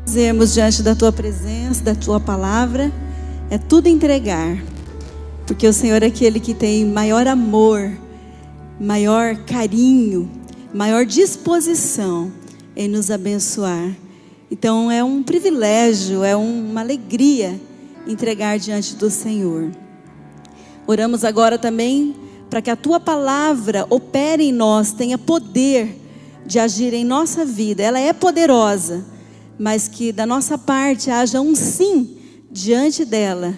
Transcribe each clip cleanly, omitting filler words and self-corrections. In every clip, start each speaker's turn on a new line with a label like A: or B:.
A: Fazermos diante da Tua presença, da Tua palavra, é tudo entregar, porque o Senhor é aquele que tem maior amor, maior carinho, maior disposição em nos abençoar. Então é um privilégio, é uma alegria entregar diante do Senhor. Oramos agora também para que a Tua palavra opere em nós, tenha poder de agir em nossa vida. Ela é poderosa, mas que da nossa parte haja um sim diante dela,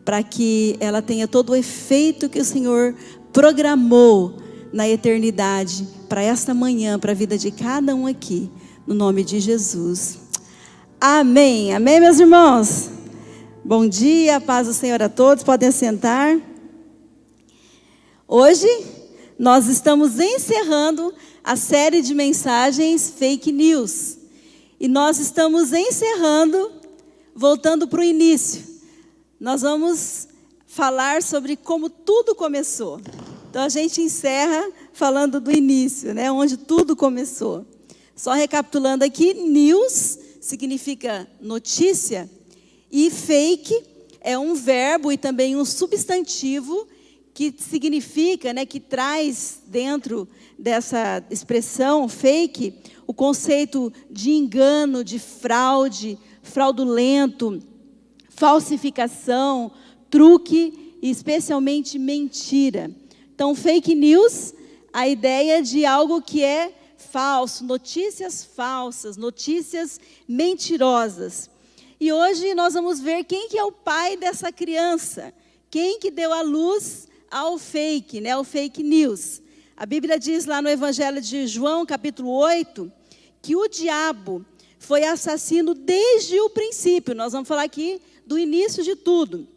A: para que ela tenha todo o efeito que o Senhor programou na eternidade, para esta manhã, para a vida de cada um aqui, no nome de Jesus. Amém, amém, meus irmãos? Bom dia, a paz do Senhor a todos, podem assentar. Hoje nós estamos encerrando a série de mensagens Fake News. E nós estamos encerrando, voltando para o início. Nós vamos falar sobre como tudo começou. Então a gente encerra falando do início, né? Onde tudo começou. Só recapitulando aqui, news significa notícia. E fake é um verbo e também um substantivo que significa, né, que traz dentro dessa expressão fake o conceito de engano, de fraude, fraudulento, falsificação, truque e especialmente mentira. Então, fake news, a ideia de algo que é falso, notícias falsas, notícias mentirosas. E hoje nós vamos ver quem que é o pai dessa criança, quem que deu a luz ao fake, né, ao fake news. A Bíblia diz lá no Evangelho de João, capítulo 8, que o diabo foi assassino desde o princípio. Nós vamos falar aqui do início de tudo.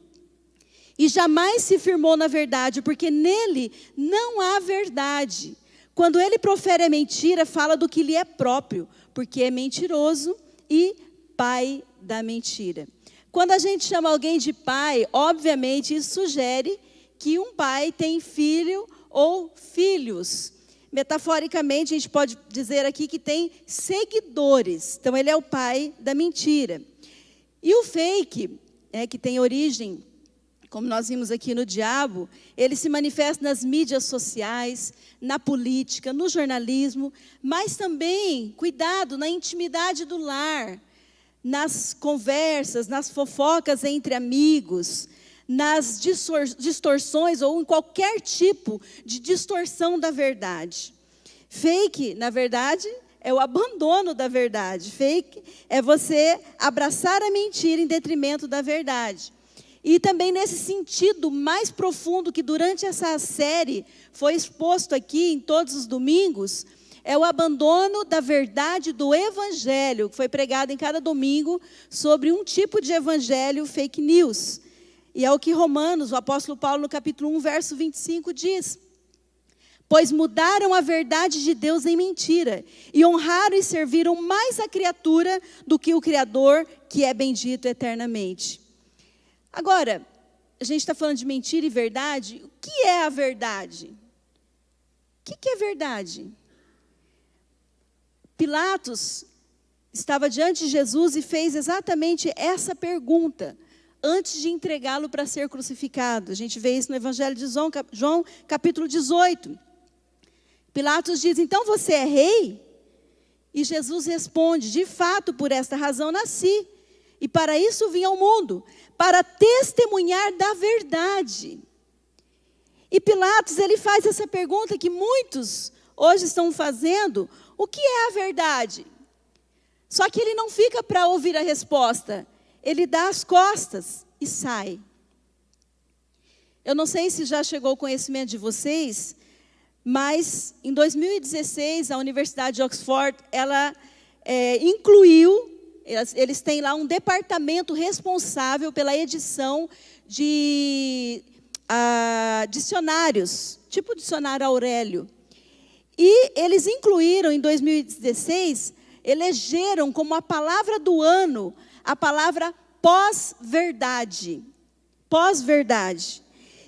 A: E jamais se firmou na verdade, porque nele não há verdade. Quando ele profere a mentira, fala do que lhe é próprio, porque é mentiroso e pai da mentira. Quando a gente chama alguém de pai, obviamente isso sugere que um pai tem filho ou filhos. Metaforicamente, a gente pode dizer aqui que tem seguidores. Então, ele é o pai da mentira. E o fake, que tem origem, como nós vimos aqui no diabo, ele se manifesta nas mídias sociais, na política, no jornalismo, mas também, cuidado, na intimidade do lar, nas conversas, nas fofocas entre amigos, nas distorções ou em qualquer tipo de distorção da verdade. Fake, na verdade, é o abandono da verdade. Fake é você abraçar a mentira em detrimento da verdade. E também nesse sentido mais profundo que durante essa série foi exposto aqui em todos os domingos, é o abandono da verdade do evangelho, que foi pregado em cada domingo sobre um tipo de evangelho fake news. E é o que Romanos, o apóstolo Paulo, no capítulo 1, verso 25, diz: pois mudaram a verdade de Deus em mentira, e honraram e serviram mais a criatura do que o Criador, que é bendito eternamente. Agora, a gente está falando de mentira e verdade. O que é a verdade? O que é verdade? Pilatos estava diante de Jesus e fez exatamente essa pergunta antes de entregá-lo para ser crucificado. A gente vê isso no Evangelho de João, capítulo 18. Pilatos diz: então você é rei? E Jesus responde: de fato, por esta razão nasci, e para isso vim ao mundo, para testemunhar da verdade. E Pilatos, ele faz essa pergunta que muitos hoje estão fazendo: o que é a verdade? Só que ele não fica para ouvir a resposta. Ele dá as costas e sai. Eu não sei se já chegou ao conhecimento de vocês, mas em 2016, a Universidade de Oxford, ela incluiu, eles têm lá um departamento responsável pela edição de dicionários, tipo dicionário Aurélio. E eles incluíram, em 2016, elegeram como a palavra do ano, a palavra pós-verdade. Pós-verdade.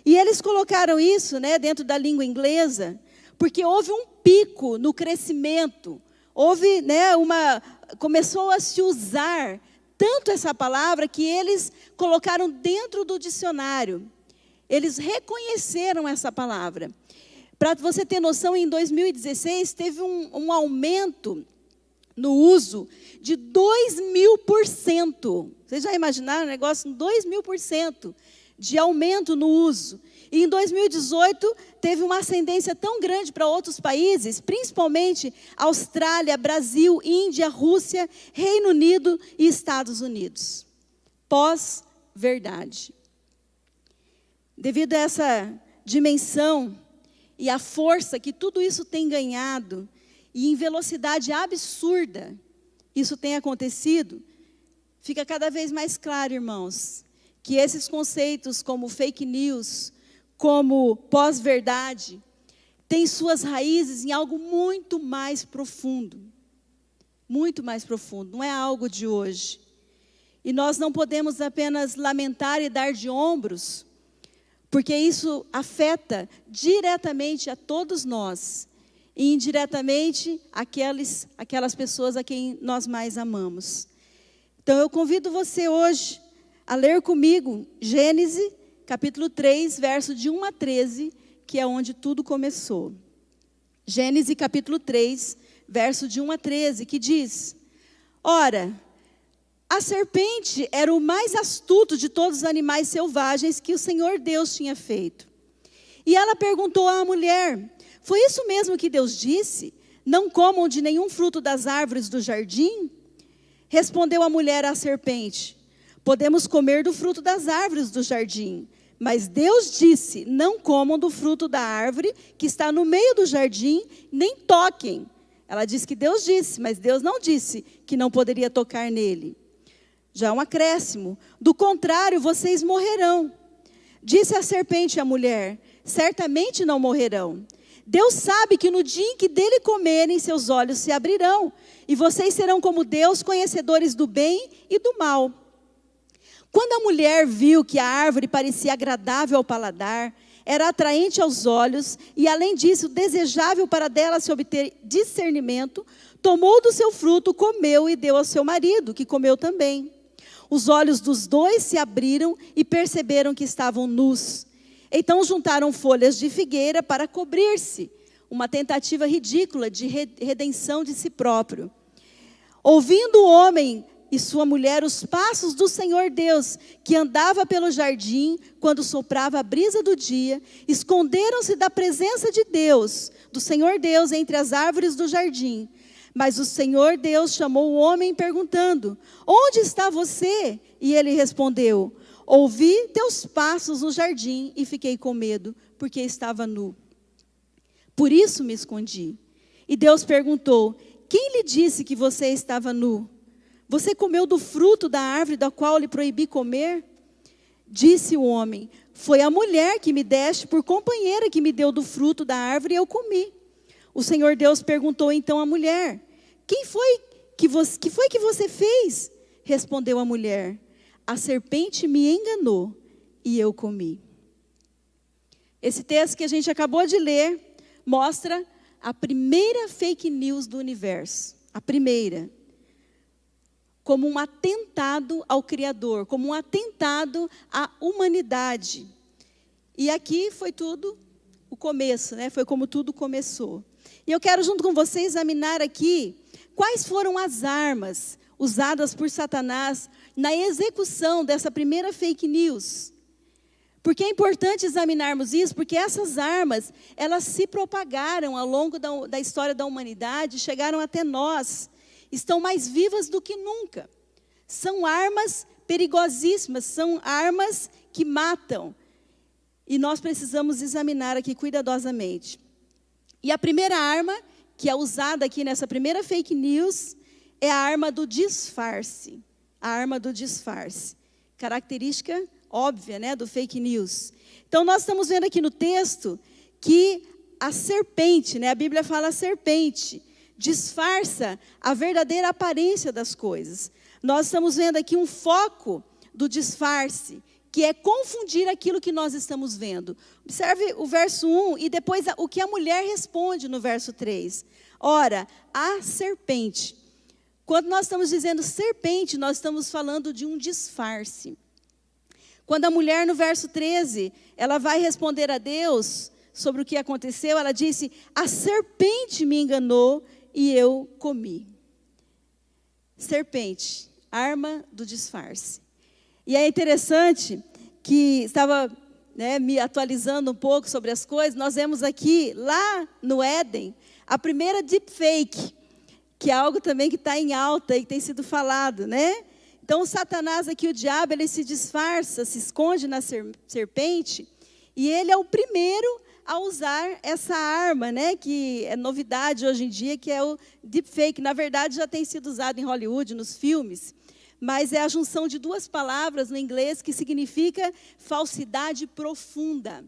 A: E eles colocaram isso, né, dentro da língua inglesa, porque houve um pico no crescimento, houve, né, começou a se usar tanto essa palavra que eles colocaram dentro do dicionário. Eles reconheceram essa palavra. Para você ter noção, em 2016 teve um aumento no uso de 2000%. Vocês já imaginaram o negócio? 2000% de aumento no uso. E em 2018 teve uma ascendência tão grande para outros países, principalmente Austrália, Brasil, Índia, Rússia, Reino Unido e Estados Unidos. Pós-verdade. Devido a essa dimensão e a força que tudo isso tem ganhado, e em velocidade absurda, isso tem acontecido, fica cada vez mais claro, irmãos, que esses conceitos como fake news, como pós-verdade, têm suas raízes em algo muito mais profundo. Muito mais profundo, não é algo de hoje. E nós não podemos apenas lamentar e dar de ombros, porque isso afeta diretamente a todos nós, e indiretamente aquelas pessoas a quem nós mais amamos. Então eu convido você hoje a ler comigo Gênesis, capítulo 3, verso de 1 a 13, que é onde tudo começou. Gênesis, capítulo 3, verso de 1 a 13, que diz: Ora, a serpente era o mais astuto de todos os animais selvagens que o Senhor Deus tinha feito. E ela perguntou à mulher: foi isso mesmo que Deus disse? Não comam de nenhum fruto das árvores do jardim? Respondeu a mulher à serpente: podemos comer do fruto das árvores do jardim. Mas Deus disse: não comam do fruto da árvore que está no meio do jardim, nem toquem. Ela disse que Deus disse, mas Deus não disse que não poderia tocar nele. Já um acréscimo: do contrário, vocês morrerão. Disse a serpente à mulher: certamente não morrerão. Deus sabe que no dia em que dele comerem, seus olhos se abrirão, e vocês serão como Deus, conhecedores do bem e do mal. Quando a mulher viu que a árvore parecia agradável ao paladar, era atraente aos olhos, e além disso, desejável para dela se obter discernimento, tomou do seu fruto, comeu e deu ao seu marido, que comeu também. Os olhos dos dois se abriram e perceberam que estavam nus. Então juntaram folhas de figueira para cobrir-se, uma tentativa ridícula de redenção de si próprio. Ouvindo o homem e sua mulher os passos do Senhor Deus, que andava pelo jardim, quando soprava a brisa do dia, esconderam-se da presença de Deus, do Senhor Deus, entre as árvores do jardim. Mas o Senhor Deus chamou o homem perguntando: onde está você? E ele respondeu: ouvi teus passos no jardim e fiquei com medo, porque estava nu. Por isso me escondi. E Deus perguntou: quem lhe disse que você estava nu? Você comeu do fruto da árvore da qual lhe proibi comer? Disse o homem: foi a mulher que me deste por companheira que me deu do fruto da árvore e eu comi. O Senhor Deus perguntou então à mulher: que foi que você fez? Respondeu a mulher: a serpente me enganou e eu comi. Esse texto que a gente acabou de ler mostra a primeira fake news do universo. A primeira. Como um atentado ao Criador, como um atentado à humanidade. E aqui foi tudo o começo, né? Foi como tudo começou. E eu quero, junto com você, examinar aqui quais foram as armas usadas por Satanás na execução dessa primeira fake news. Porque é importante examinarmos isso, porque essas armas, elas se propagaram ao longo da história da humanidade, chegaram até nós, estão mais vivas do que nunca. São armas perigosíssimas, são armas que matam. E nós precisamos examinar aqui cuidadosamente. E a primeira arma, que é usada aqui nessa primeira fake news, é a arma do disfarce. A arma do disfarce. Característica óbvia, né, do fake news. Então, nós estamos vendo aqui no texto que a serpente, né, a Bíblia fala serpente, disfarça a verdadeira aparência das coisas. Nós estamos vendo aqui um foco do disfarce, que é confundir aquilo que nós estamos vendo. Observe o verso 1 e depois o que a mulher responde no verso 3. Ora, a serpente. Quando nós estamos dizendo serpente, nós estamos falando de um disfarce. Quando a mulher, no verso 13, ela vai responder a Deus sobre o que aconteceu, ela disse: a serpente me enganou e eu comi. Serpente, arma do disfarce. E é interessante que estava me atualizando um pouco sobre as coisas, nós vemos aqui, lá no Éden, a primeira deepfake, que é algo também que está em alta e que tem sido falado, né? Então, o Satanás aqui, o diabo, ele se disfarça, se esconde na serpente, e ele é o primeiro a usar essa arma, né? Que é novidade hoje em dia, que é o deepfake. Na verdade, já tem sido usado em Hollywood, nos filmes, mas é a junção de duas palavras no inglês que significa falsidade profunda.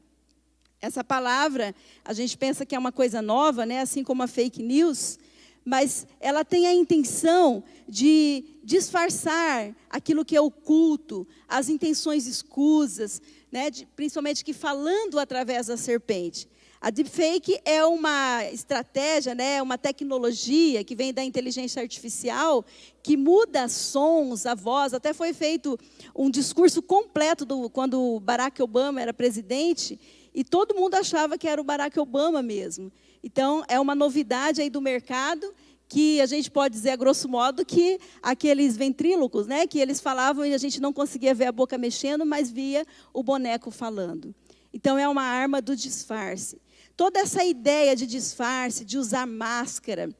A: Essa palavra, a gente pensa que é uma coisa nova, né? Assim como a fake news, mas ela tem a intenção de disfarçar aquilo que é oculto, as intenções escusas, né? Principalmente que falando através da serpente. A deepfake é uma estratégia, né? Uma tecnologia que vem da inteligência artificial, que muda sons, a voz. Até foi feito um discurso completo quando o Barack Obama era presidente, e todo mundo achava que era o Barack Obama mesmo. Então, é uma novidade aí do mercado, que a gente pode dizer, a grosso modo, que aqueles ventrílocos, né, que eles falavam e a gente não conseguia ver a boca mexendo, mas via o boneco falando. Então, é uma arma do disfarce. Toda essa ideia de disfarce, de usar máscara,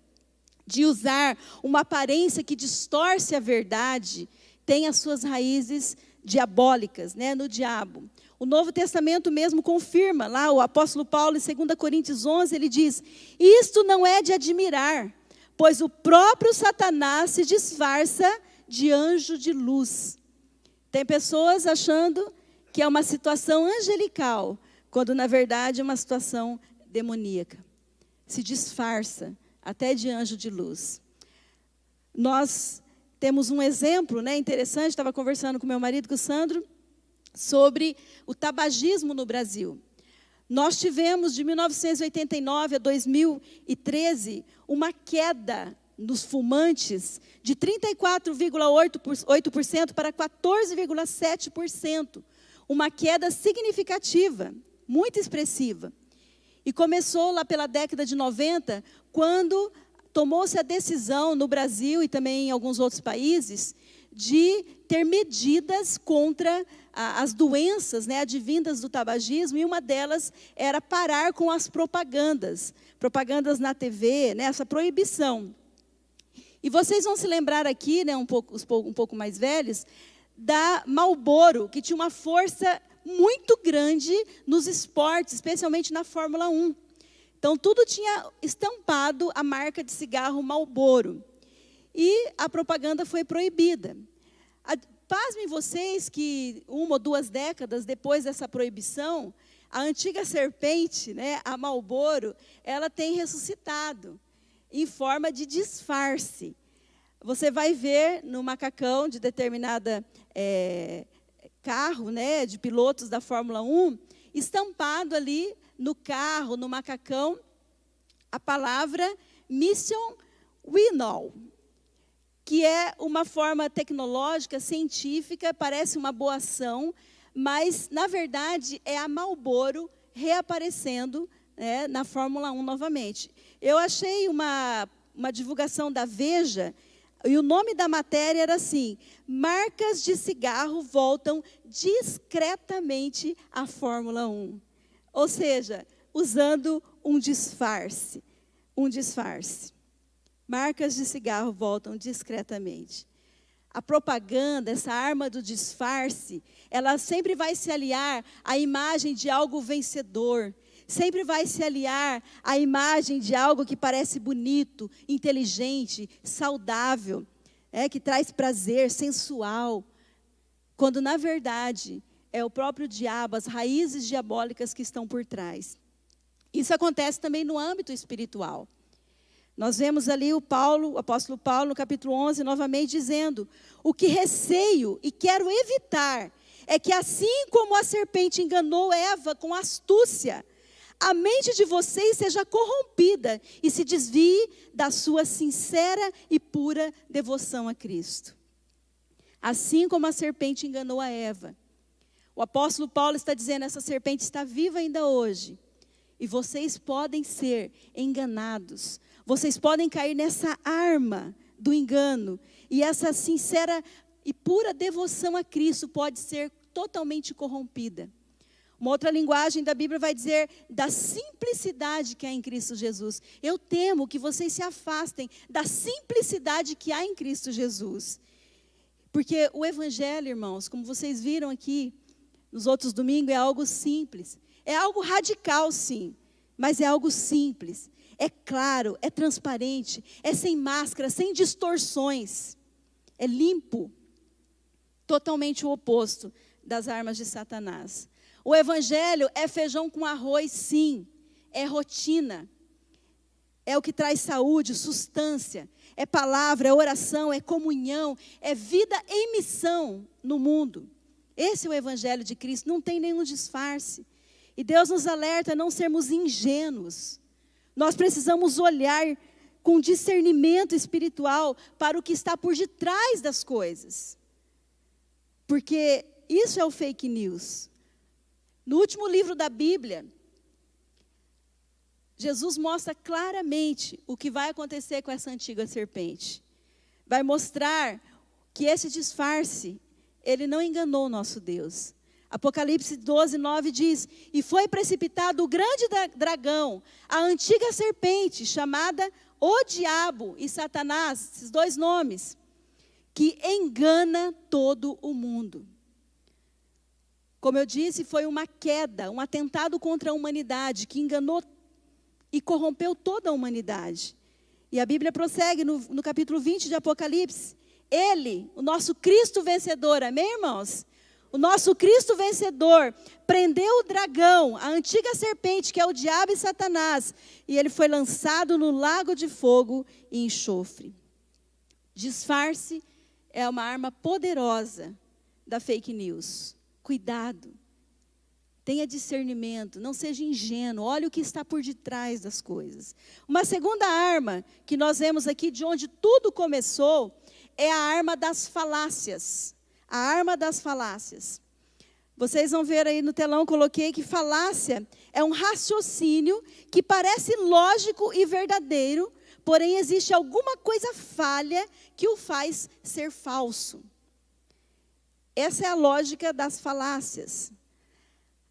A: de usar uma aparência que distorce a verdade, tem as suas raízes diabólicas, né, no diabo. O Novo Testamento mesmo confirma, lá o apóstolo Paulo, em 2 Coríntios 11, ele diz: isto não é de admirar, pois o próprio Satanás se disfarça de anjo de luz. Tem pessoas achando que é uma situação angelical, quando na verdade é uma situação demoníaca. Se disfarça até de anjo de luz. Nós temos um exemplo, né, interessante, estava conversando com meu marido, com o Sandro, sobre o tabagismo no Brasil. Nós tivemos, de 1989 a 2013, uma queda nos fumantes de 34,8% para 14,7%. Uma queda significativa, muito expressiva. E começou lá pela década de 90, quando tomou-se a decisão no Brasil e também em alguns outros países, de ter medidas contra as doenças, né, advindas do tabagismo, e uma delas era parar com as propagandas na TV, né, essa proibição. E vocês vão se lembrar aqui, né, um pouco mais velhos, da Marlboro, que tinha uma força muito grande nos esportes, especialmente na Fórmula 1. Então, tudo tinha estampado a marca de cigarro Marlboro. E a propaganda foi proibida. Pasmem vocês que 1 ou 2 décadas depois dessa proibição, a antiga serpente, né, a Marlboro, ela tem ressuscitado em forma de disfarce. Você vai ver no macacão de determinada carro, né, de pilotos da Fórmula 1, estampado ali no carro, no macacão, a palavra Mission We Know, que é uma forma tecnológica, científica, parece uma boa ação, mas, na verdade, é a Marlboro reaparecendo, né, na Fórmula 1 novamente. Eu achei uma divulgação da Veja, e o nome da matéria era assim: marcas de cigarro voltam discretamente à Fórmula 1. Ou seja, usando um disfarce. Um disfarce. Marcas de cigarro voltam discretamente. A propaganda, essa arma do disfarce, ela sempre vai se aliar à imagem de algo vencedor. Sempre vai se aliar à imagem de algo que parece bonito, inteligente, saudável, que traz prazer, sensual. Quando, na verdade, é o próprio diabo, as raízes diabólicas que estão por trás. Isso acontece também no âmbito espiritual. Nós vemos ali o apóstolo Paulo, no capítulo 11, novamente dizendo: o que receio e quero evitar é que, assim como a serpente enganou Eva com astúcia, a mente de vocês seja corrompida e se desvie da sua sincera e pura devoção a Cristo. Assim como a serpente enganou a Eva. O apóstolo Paulo está dizendo, essa serpente está viva ainda hoje. E vocês podem ser enganados. Vocês podem cair nessa arma do engano. E essa sincera e pura devoção a Cristo pode ser totalmente corrompida. Uma outra linguagem da Bíblia vai dizer da simplicidade que há em Cristo Jesus. Eu temo que vocês se afastem da simplicidade que há em Cristo Jesus. Porque o Evangelho, irmãos, como vocês viram aqui nos outros domingos, é algo simples. É algo radical, sim, mas é algo simples. É claro, é transparente, é sem máscara, sem distorções. É limpo. Totalmente o oposto das armas de Satanás. O Evangelho é feijão com arroz, sim. É rotina. É o que traz saúde, sustância. É palavra, é oração, é comunhão. É vida em missão no mundo. Esse é o Evangelho de Cristo. Não tem nenhum disfarce. E Deus nos alerta a não sermos ingênuos. Nós precisamos olhar com discernimento espiritual para o que está por detrás das coisas. Porque isso é o fake news. No último livro da Bíblia, Jesus mostra claramente o que vai acontecer com essa antiga serpente. Vai mostrar que esse disfarce, ele não enganou o nosso Deus. Apocalipse 12, 9 diz, e foi precipitado o grande dragão, a antiga serpente, chamada o Diabo e Satanás, esses dois nomes, que engana todo o mundo. Como eu disse, foi uma queda, um atentado contra a humanidade, que enganou e corrompeu toda a humanidade. E a Bíblia prossegue no capítulo 20 de Apocalipse. Ele, o nosso Cristo vencedor, amém, irmãos? O nosso Cristo vencedor prendeu o dragão, a antiga serpente, que é o diabo e Satanás, e ele foi lançado no lago de fogo e enxofre. Disfarce é uma arma poderosa da fake news. Cuidado, tenha discernimento, não seja ingênuo, olhe o que está por detrás das coisas. Uma segunda arma que nós vemos aqui, de onde tudo começou, é a arma das falácias. A arma das falácias. Vocês vão ver aí no telão, coloquei que falácia é um raciocínio que parece lógico e verdadeiro, porém existe alguma coisa falha que o faz ser falso. Essa é a lógica das falácias.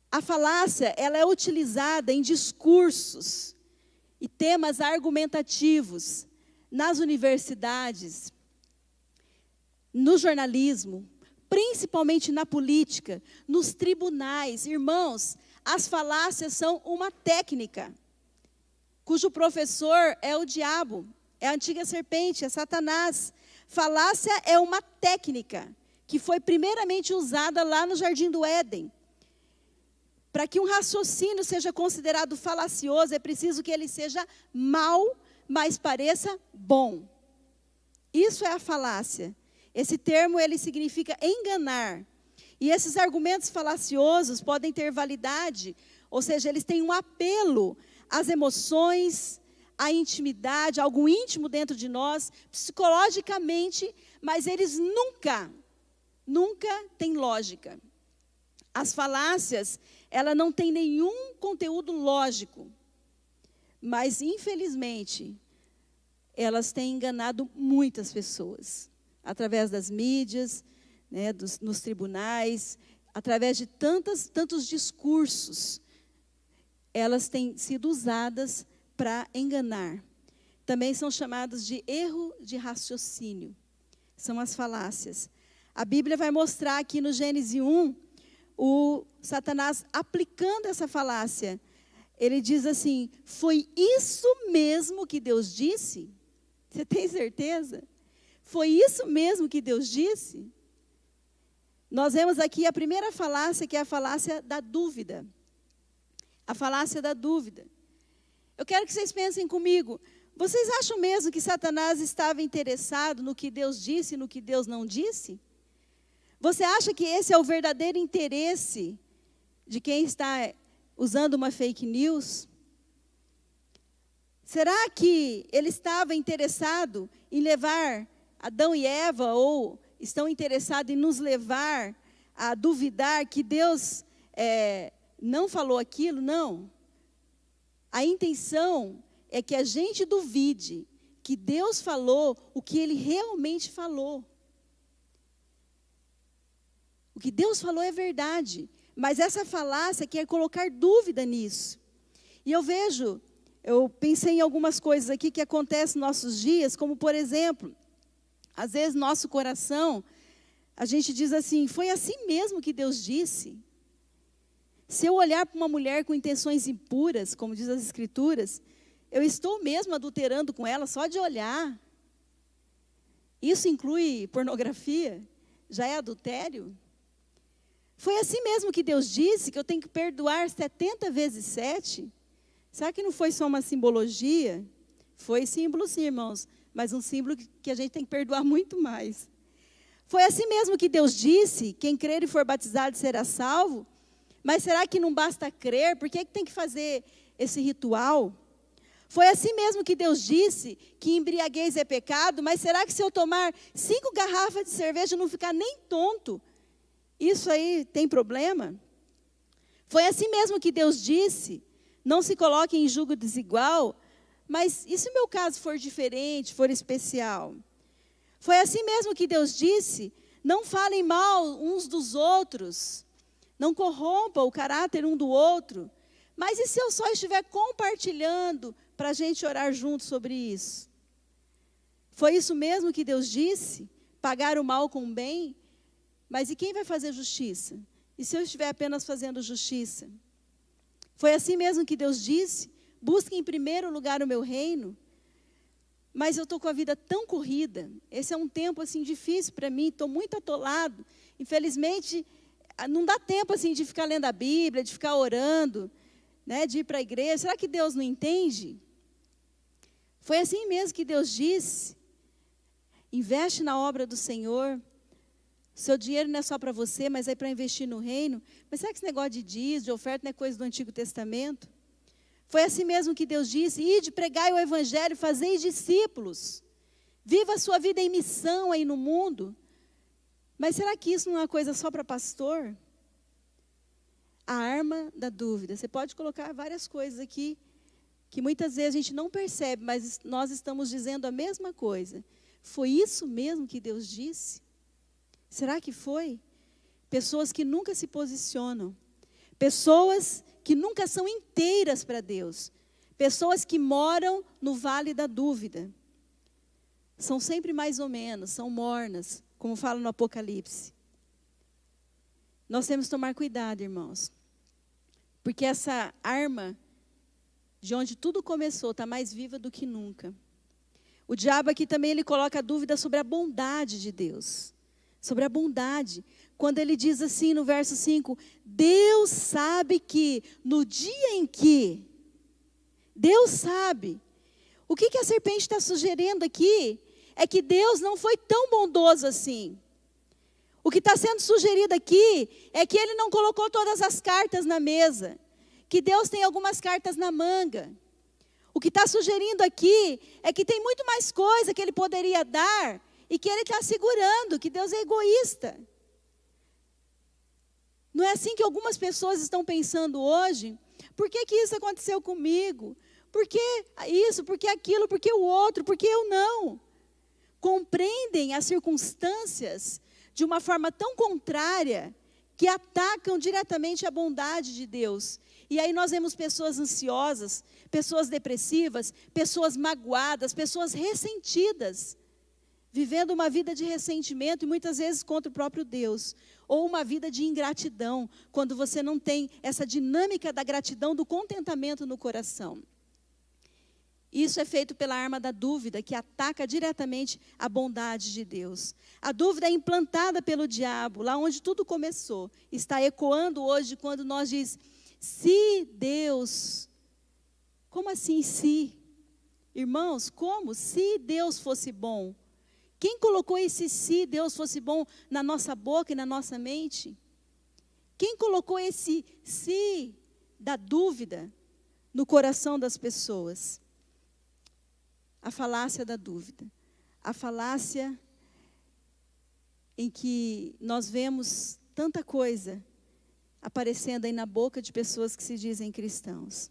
A: A falácia, ela é utilizada em discursos e temas argumentativos nas universidades, no jornalismo, principalmente na política, nos tribunais. Irmãos, as falácias são uma técnica, cujo professor é o diabo, é a antiga serpente, é Satanás. Falácia é uma técnica que foi primeiramente usada lá no Jardim do Éden. Para que um raciocínio seja considerado falacioso, é preciso que ele seja mau, mas pareça bom. Isso é a falácia. Esse termo, ele significa enganar. E esses argumentos falaciosos podem ter validade, ou seja, eles têm um apelo às emoções, à intimidade, algo íntimo dentro de nós, psicologicamente, mas eles nunca têm lógica. As falácias, ela não tem nenhum conteúdo lógico, mas, infelizmente, elas têm enganado muitas pessoas, através das mídias, né, nos tribunais, através de tantos discursos, elas têm sido usadas para enganar. Também são chamadas de erro de raciocínio, são as falácias. A Bíblia vai mostrar aqui no Gênesis 1, o Satanás aplicando essa falácia. Ele diz assim, foi isso mesmo que Deus disse? Você tem certeza? Foi isso mesmo que Deus disse? Nós vemos aqui a primeira falácia, que é a falácia da dúvida. A falácia da dúvida. Eu quero que vocês pensem comigo. Vocês acham mesmo que Satanás estava interessado no que Deus disse e no que Deus não disse? Você acha que esse é o verdadeiro interesse de quem está usando uma fake news? Será que ele estava interessado em levar Adão e Eva, ou estão interessados em nos levar a duvidar que Deus não falou aquilo? Não. A intenção é que a gente duvide que Deus falou o que Ele realmente falou. O que Deus falou é verdade, mas essa falácia quer colocar dúvida nisso. E eu pensei em algumas coisas aqui que acontecem nos nossos dias, como por exemplo, às vezes nosso coração, a gente diz assim, foi assim mesmo que Deus disse? Se eu olhar para uma mulher com intenções impuras, como diz as Escrituras, eu estou mesmo adulterando com ela só de olhar. Isso inclui pornografia? Já é adultério? Foi assim mesmo que Deus disse que eu tenho que perdoar 70 vezes 7? Será que não foi só uma simbologia? Foi símbolo sim, irmãos, mas um símbolo que a gente tem que perdoar muito mais. Foi assim mesmo que Deus disse, quem crer e for batizado será salvo? Mas será que não basta crer? Por que tem que fazer esse ritual? Foi assim mesmo que Deus disse que embriaguez é pecado, mas será que se eu tomar 5 garrafas de cerveja e não ficar nem tonto, isso aí tem problema? Foi assim mesmo que Deus disse, não se coloque em julgo desigual, mas e se o meu caso for diferente, for especial? Foi assim mesmo que Deus disse, não falem mal uns dos outros, não corrompa o caráter um do outro. Mas e se eu só estiver compartilhando para a gente orar junto sobre isso? Foi isso mesmo que Deus disse? Pagar o mal com o bem? Mas e quem vai fazer justiça? E se eu estiver apenas fazendo justiça? Foi assim mesmo que Deus disse? Busque em primeiro lugar o meu reino. Mas eu estou com a vida tão corrida. Esse é um tempo assim difícil para mim, estou muito atolado. Infelizmente, não dá tempo assim de ficar lendo a Bíblia, de ficar orando, né, de ir para a igreja. Será que Deus não entende? Foi assim mesmo que Deus disse. Investe na obra do Senhor. Seu dinheiro não é só para você, mas é para investir no reino. Mas será que esse negócio de dízimo, de oferta, não é coisa do Antigo Testamento? Foi assim mesmo que Deus disse, ide, pregai o evangelho, fazei discípulos. Viva a sua vida em missão aí no mundo. Mas será que isso não é uma coisa só para pastor? A arma da dúvida. Você pode colocar várias coisas aqui, que muitas vezes a gente não percebe, mas nós estamos dizendo a mesma coisa. Foi isso mesmo que Deus disse? Será que foi? Pessoas que nunca se posicionam. Pessoas que nunca são inteiras para Deus. Pessoas que moram no vale da dúvida. São sempre mais ou menos, são mornas, como fala no Apocalipse. Nós temos que tomar cuidado, irmãos. Porque essa arma, de onde tudo começou, está mais viva do que nunca. O diabo aqui também ele coloca a dúvida sobre a bondade de Deus. Sobre a bondade. Quando ele diz assim no verso 5, Deus sabe que no dia em que, Deus sabe. O que a serpente está sugerindo aqui é que Deus não foi tão bondoso assim. O que está sendo sugerido aqui é que Ele não colocou todas as cartas na mesa. Que Deus tem algumas cartas na manga. O que está sugerindo aqui é que tem muito mais coisa que Ele poderia dar e que Ele está segurando, que Deus é egoísta. Não é assim que algumas pessoas estão pensando hoje? Por que isso aconteceu comigo? Por que isso? Por que aquilo? Por que o outro? Por que eu não? Compreendem as circunstâncias de uma forma tão contrária que atacam diretamente a bondade de Deus. E aí nós vemos pessoas ansiosas, pessoas depressivas, pessoas magoadas, pessoas ressentidas, vivendo uma vida de ressentimento e muitas vezes contra o próprio Deus. Ou uma vida de ingratidão, quando você não tem essa dinâmica da gratidão, do contentamento no coração. Isso é feito pela arma da dúvida, que ataca diretamente a bondade de Deus. A dúvida é implantada pelo diabo, lá onde tudo começou. Está ecoando hoje quando nós diz, se Deus... Como assim se? Irmãos, como? Se Deus fosse bom. Quem colocou esse se Deus fosse bom na nossa boca e na nossa mente? Quem colocou esse se da dúvida no coração das pessoas. A falácia da dúvida. A falácia em que nós vemos tanta coisa aparecendo aí na boca de pessoas que se dizem cristãos.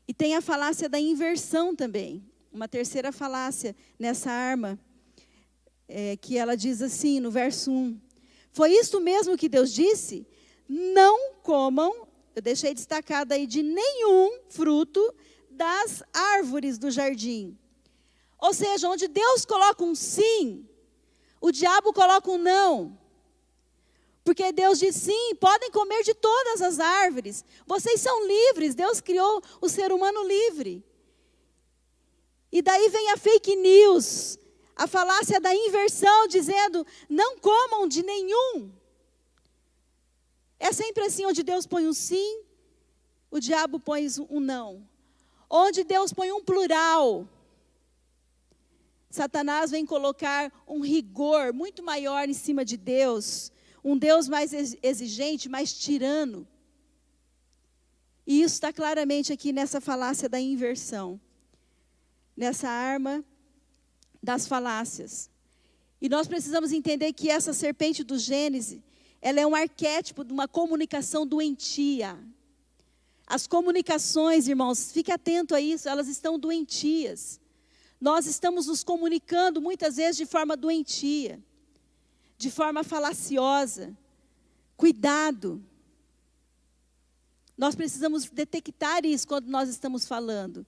A: E tem a falácia da inversão também. Uma terceira falácia nessa arma, que ela diz assim, no verso 1. Foi isto mesmo que Deus disse? Não comam, eu deixei destacado aí, de nenhum fruto das árvores do jardim. Ou seja, onde Deus coloca um sim, o diabo coloca um não. Porque Deus diz sim, podem comer de todas as árvores. Vocês são livres, Deus criou o ser humano livre. E daí vem a fake news, a falácia da inversão, dizendo, não comam de nenhum. É sempre assim, onde Deus põe um sim, o diabo põe um não. Onde Deus põe um plural, Satanás vem colocar um rigor muito maior em cima de Deus, um Deus mais exigente, mais tirano. E isso está claramente aqui nessa falácia da inversão, nessa arma das falácias. E nós precisamos entender que essa serpente do Gênesis, ela é um arquétipo de uma comunicação doentia. As comunicações, irmãos, fique atento a isso, elas estão doentias. Nós estamos nos comunicando muitas vezes de forma doentia, de forma falaciosa. Cuidado. Nós precisamos detectar isso quando nós estamos falando.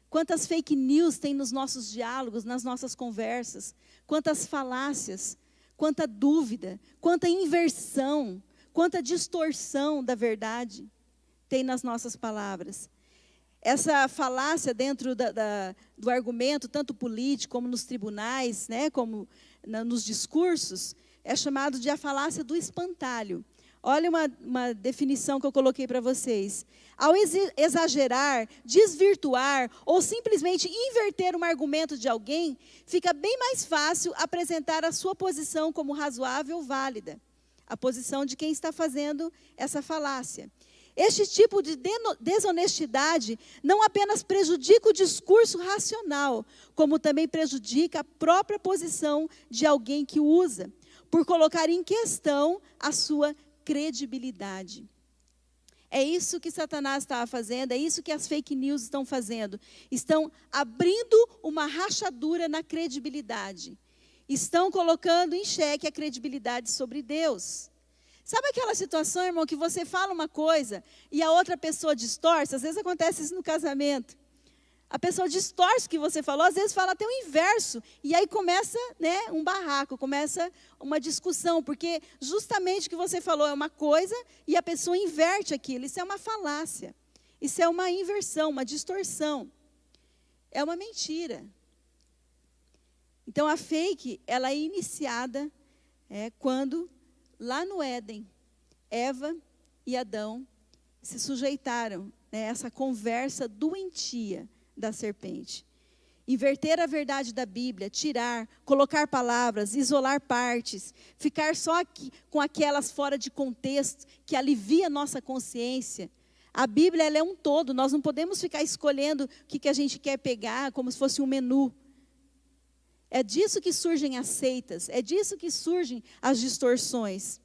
A: Quantas fake news tem nos nossos diálogos, nas nossas conversas. Quantas falácias, quanta dúvida, quanta inversão, quanta distorção da verdade tem nas nossas palavras. Essa falácia dentro do argumento, tanto político como nos tribunais, né, como nos discursos, é chamado de a falácia do espantalho. Olha uma definição que eu coloquei para vocês. Ao exagerar, desvirtuar ou simplesmente inverter um argumento de alguém, fica bem mais fácil apresentar a sua posição como razoável ou válida. A posição de quem está fazendo essa falácia. Este tipo de desonestidade não apenas prejudica o discurso racional, como também prejudica a própria posição de alguém que o usa, por colocar em questão a sua credibilidade. É isso que Satanás estava fazendo, é isso que as fake news estão fazendo. Estão abrindo uma rachadura na credibilidade. Estão colocando em xeque a credibilidade sobre Deus. Sabe aquela situação, irmão, que você fala uma coisa e a outra pessoa distorce? Às vezes acontece isso no casamento. A pessoa distorce o que você falou, às vezes fala até o inverso. E aí começa, né, um barraco, começa uma discussão. Porque justamente o que você falou é uma coisa e a pessoa inverte aquilo. Isso é uma falácia. Isso é uma inversão, uma distorção. É uma mentira. Então a fake, ela é iniciada quando... Lá no Éden, Eva e Adão se sujeitaram a essa conversa doentia da serpente. Inverter a verdade da Bíblia, tirar, colocar palavras, isolar partes, ficar só com aquelas fora de contexto que alivia a nossa consciência. A Bíblia ela é um todo, nós não podemos ficar escolhendo o que a gente quer pegar como se fosse um menu. É disso que surgem as seitas, é disso que surgem as distorções.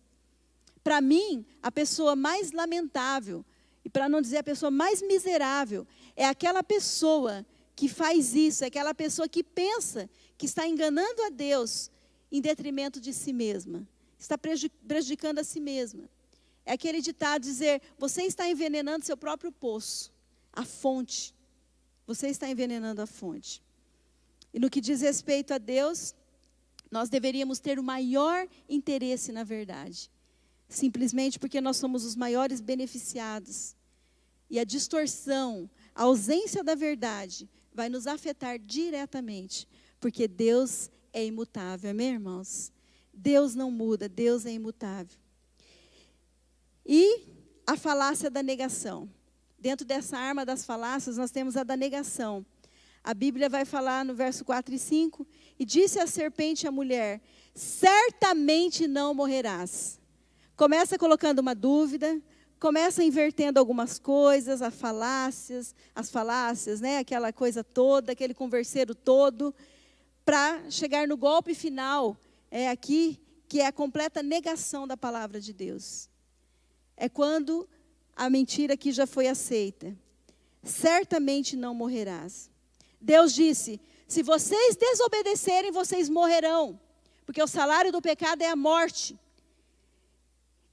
A: Para mim, a pessoa mais lamentável, e para não dizer a pessoa mais miserável, é aquela pessoa que faz isso, é aquela pessoa que pensa que está enganando a Deus em detrimento de si mesma. Está prejudicando a si mesma. É aquele ditado dizer, você está envenenando seu próprio poço, a fonte. Você está envenenando a fonte. E no que diz respeito a Deus, nós deveríamos ter o maior interesse na verdade. Simplesmente porque nós somos os maiores beneficiados. E a distorção, a ausência da verdade, vai nos afetar diretamente. Porque Deus é imutável, amém, irmãos? Deus não muda, Deus é imutável. E a falácia da negação. Dentro dessa arma das falácias, nós temos a da negação. A Bíblia vai falar no verso 4 e 5, e disse a serpente à mulher, certamente não morrerás. Começa colocando uma dúvida, começa invertendo algumas coisas, as falácias, né? Aquela coisa toda, aquele converseiro todo, para chegar no golpe final, aqui, que é a completa negação da palavra de Deus. É quando a mentira aqui já foi aceita. Certamente não morrerás. Deus disse, se vocês desobedecerem, vocês morrerão, porque o salário do pecado é a morte.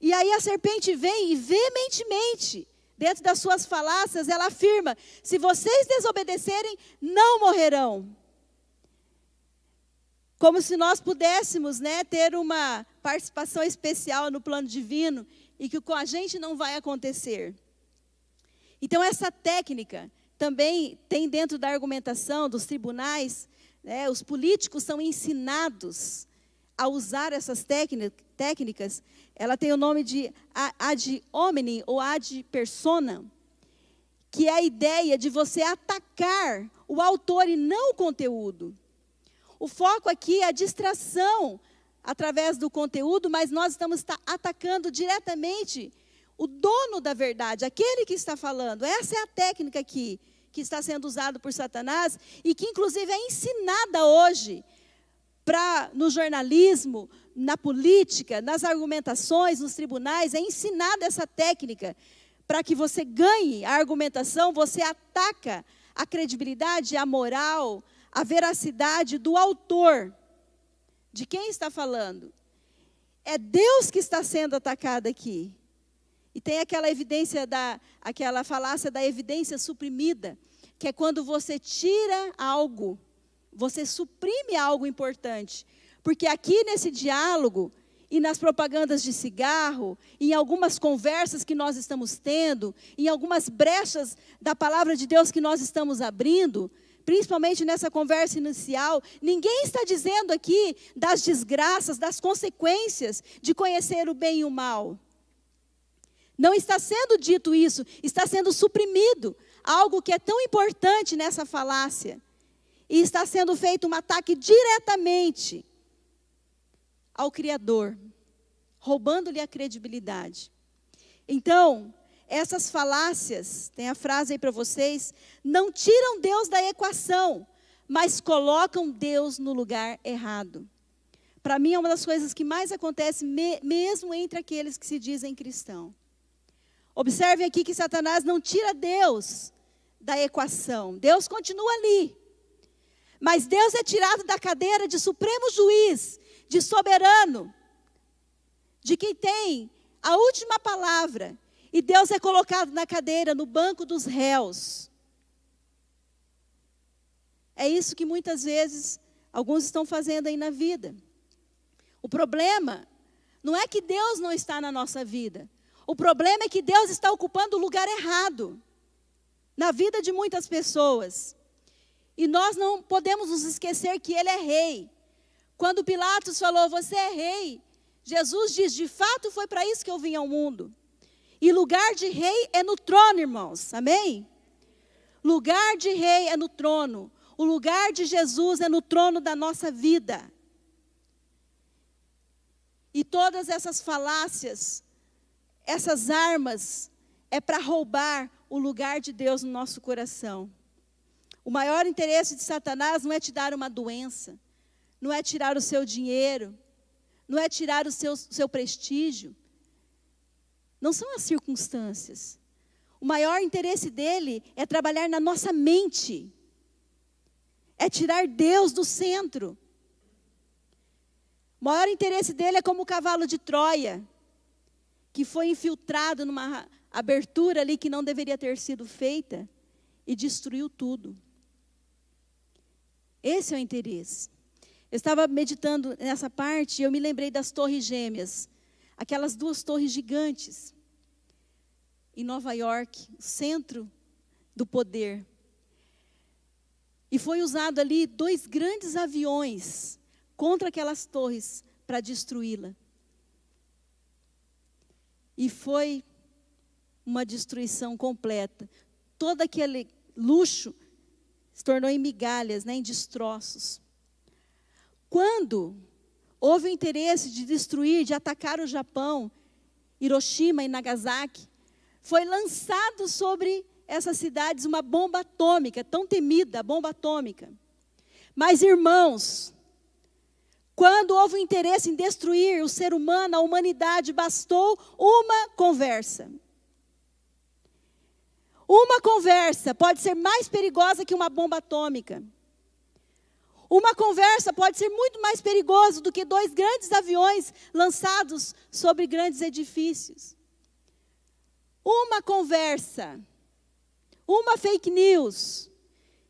A: E aí a serpente vem e veementemente, dentro das suas falácias, ela afirma, se vocês desobedecerem, não morrerão. Como se nós pudéssemos, né, ter uma participação especial no plano divino e que com a gente não vai acontecer. Então essa técnica também tem dentro da argumentação dos tribunais, né, os políticos são ensinados a usar essas técnicas. Ela tem o nome de ad hominem ou ad persona, que é a ideia de você atacar o autor e não o conteúdo. O foco aqui é a distração através do conteúdo, mas nós estamos atacando diretamente o dono da verdade, aquele que está falando. Essa é a técnica aqui, que está sendo usada por Satanás e que inclusive é ensinada hoje no jornalismo, na política, nas argumentações, nos tribunais. É ensinada essa técnica para que você ganhe a argumentação, você ataca a credibilidade, a moral, a veracidade do autor. De quem está falando? É Deus que está sendo atacado aqui. E tem aquela evidência, aquela falácia da evidência suprimida, que é quando você tira algo, você suprime algo importante. Porque aqui nesse diálogo, e nas propagandas de cigarro, em algumas conversas que nós estamos tendo, em algumas brechas da palavra de Deus que nós estamos abrindo, principalmente nessa conversa inicial, ninguém está dizendo aqui das desgraças, das consequências de conhecer o bem e o mal. Não está sendo dito isso, está sendo suprimido algo que é tão importante nessa falácia. E está sendo feito um ataque diretamente ao Criador, roubando-lhe a credibilidade. Então, essas falácias, tem a frase aí para vocês, não tiram Deus da equação, mas colocam Deus no lugar errado. Para mim é uma das coisas que mais acontece mesmo entre aqueles que se dizem cristãos. Observem aqui que Satanás não tira Deus da equação. Deus continua ali. Mas Deus é tirado da cadeira de supremo juiz, de soberano, de quem tem a última palavra. E Deus é colocado na cadeira, no banco dos réus. É isso que muitas vezes alguns estão fazendo aí na vida. O problema não é que Deus não está na nossa vida. O problema é que Deus está ocupando o lugar errado na vida de muitas pessoas. E nós não podemos nos esquecer que Ele é rei. Quando Pilatos falou, você é rei, Jesus diz, de fato foi para isso que eu vim ao mundo. E lugar de rei é no trono, irmãos, amém? Lugar de rei é no trono. O lugar de Jesus é no trono da nossa vida. E todas essas falácias, essas armas, é para roubar o lugar de Deus no nosso coração. O maior interesse de Satanás não é te dar uma doença, não é tirar o seu dinheiro, não é tirar o seu prestígio. Não são as circunstâncias. O maior interesse dele é trabalhar na nossa mente. É tirar Deus do centro. O maior interesse dele é como o cavalo de Troia, que foi infiltrado numa abertura ali que não deveria ter sido feita e destruiu tudo. Esse é o interesse. Eu estava meditando nessa parte e eu me lembrei das torres gêmeas. Aquelas duas torres gigantes. Em Nova York, o centro do poder. E foi usado ali 2 grandes aviões contra aquelas torres para destruí-la. E foi uma destruição completa. Todo aquele luxo se tornou em migalhas, né, em destroços. Quando houve o interesse de destruir, de atacar o Japão, Hiroshima e Nagasaki, foi lançado sobre essas cidades uma bomba atômica, tão temida, a bomba atômica. Mas, irmãos, quando houve o interesse em destruir o ser humano, a humanidade, bastou uma conversa. Uma conversa pode ser mais perigosa que uma bomba atômica. Uma conversa pode ser muito mais perigoso do que 2 grandes aviões lançados sobre grandes edifícios. Uma conversa, uma fake news,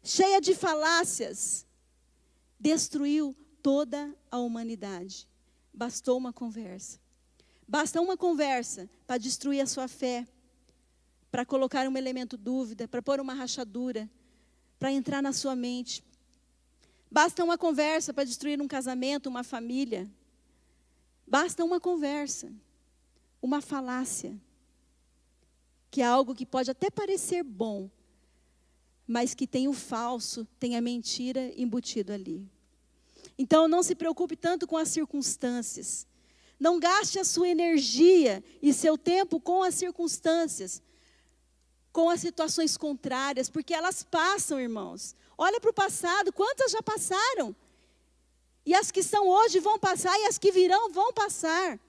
A: cheia de falácias, destruiu toda a humanidade. Bastou uma conversa. Basta uma conversa para destruir a sua fé, para colocar um elemento dúvida, para pôr uma rachadura, para entrar na sua mente. Basta uma conversa para destruir um casamento, uma família. Basta uma conversa, uma falácia, que é algo que pode até parecer bom, mas que tem o falso, tem a mentira embutido ali. Então, não se preocupe tanto com as circunstâncias. Não gaste a sua energia e seu tempo com as circunstâncias, com as situações contrárias, porque elas passam, irmãos. Olha para o passado, quantas já passaram? E as que são hoje vão passar, e as que virão vão passar.